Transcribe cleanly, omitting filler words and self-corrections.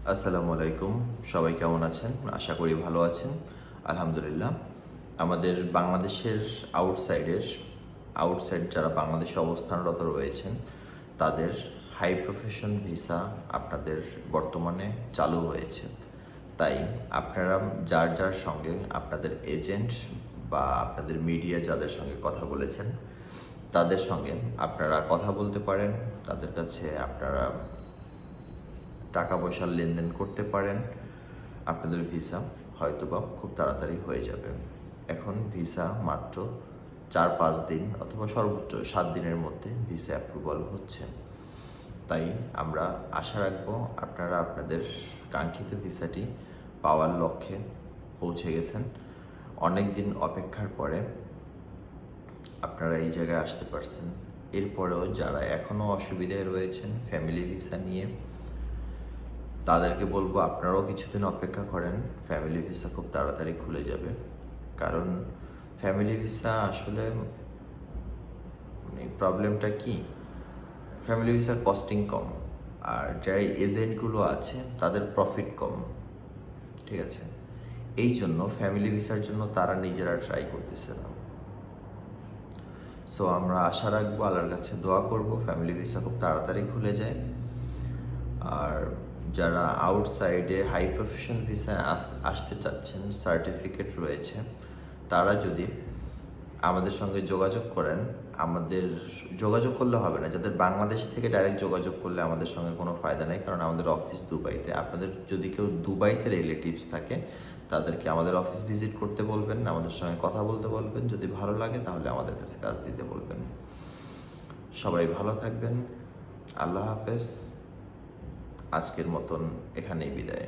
আসসালামু আলাইকুম। সবাই কেমন আছেন? আশা করি ভালো আছেন। আলহামদুলিল্লাহ। আমাদের বাংলাদেশের আউটসাইড যারা বাংলাদেশে অবস্থানরত রয়েছেন তাদের হাই প্রফেশন ভিসা আপনাদের বর্তমানে চালু হয়েছে। তাই আপনারা যার সঙ্গে আপনাদের এজেন্ট বা আপনাদের মিডিয়া যাদের সঙ্গে কথা বলেছেন তাদের সঙ্গে আপনারা কথা বলতে পারেন। তাদের কাছে আপনারা টাকা পয়সার লেনদেন করতে পারেন। আপনাদের ভিসা হয়তোবা খুব তাড়াতাড়ি হয়ে যাবে। এখন ভিসা মাত্র 4-5 দিন অথবা সর্বোচ্চ 7 দিনের মধ্যে ভিসা অ্যাপ্রুভাল হচ্ছে। তাই আমরা আশা রাখবো আপনারা আপনাদের কাঙ্ক্ষিত ভিসাটি পাওয়ার লক্ষ্যে পৌঁছে গেছেন। অনেক দিন অপেক্ষার পরে আপনারা এই জায়গায় আসতে পারছেন। এরপরেও যারা এখনও অসুবিধায় রয়েছেন ফ্যামিলি ভিসা নিয়ে, তাদেরকে বলবো আপনারাও কিছুদিন অপেক্ষা করেন। ফ্যামিলি ভিসা খুব তাড়াতাড়ি খুলে যাবে। কারণ ফ্যামিলি ভিসা আসলে প্রবলেমটা কি, ফ্যামিলি ভিসার কস্টিং কম, আর যারা এজেন্টগুলো আছে তাদের প্রফিট কম। ঠিক আছে, এই জন্য ফ্যামিলি ভিসার জন্য তারা নিজেরা ট্রাই করতেছে না। সো আমরা আশা রাখবো, আল্লাহর কাছে দোয়া করব ফ্যামিলি ভিসা খুব তাড়াতাড়ি খুলে যায়। আর যারা আউটসাইডে হাই প্রফেশন ভিসায় আসতে চাচ্ছেন, সার্টিফিকেট রয়েছে, তারা যদি আমাদের সঙ্গে যোগাযোগ করেন, আমাদের যোগাযোগ করলে হবে না। যাদের বাংলাদেশ থেকে ডাইরেক্ট যোগাযোগ করলে আমাদের সঙ্গে কোনো ফায়দা নেই, কারণ আমাদের অফিস দুবাইতে। আপনাদের যদি কেউ দুবাইতে রিলেটিভস থাকে তাদেরকে আমাদের অফিস ভিজিট করতে বলবেন, আমাদের সঙ্গে কথা বলতে বলবেন। যদি ভালো লাগে তাহলে আমাদের কাছে কাজ দিতে বলবেন। সবাই ভালো থাকবেন। আল্লাহ হাফেজ। আজকের মতন এখানেই বিদায়।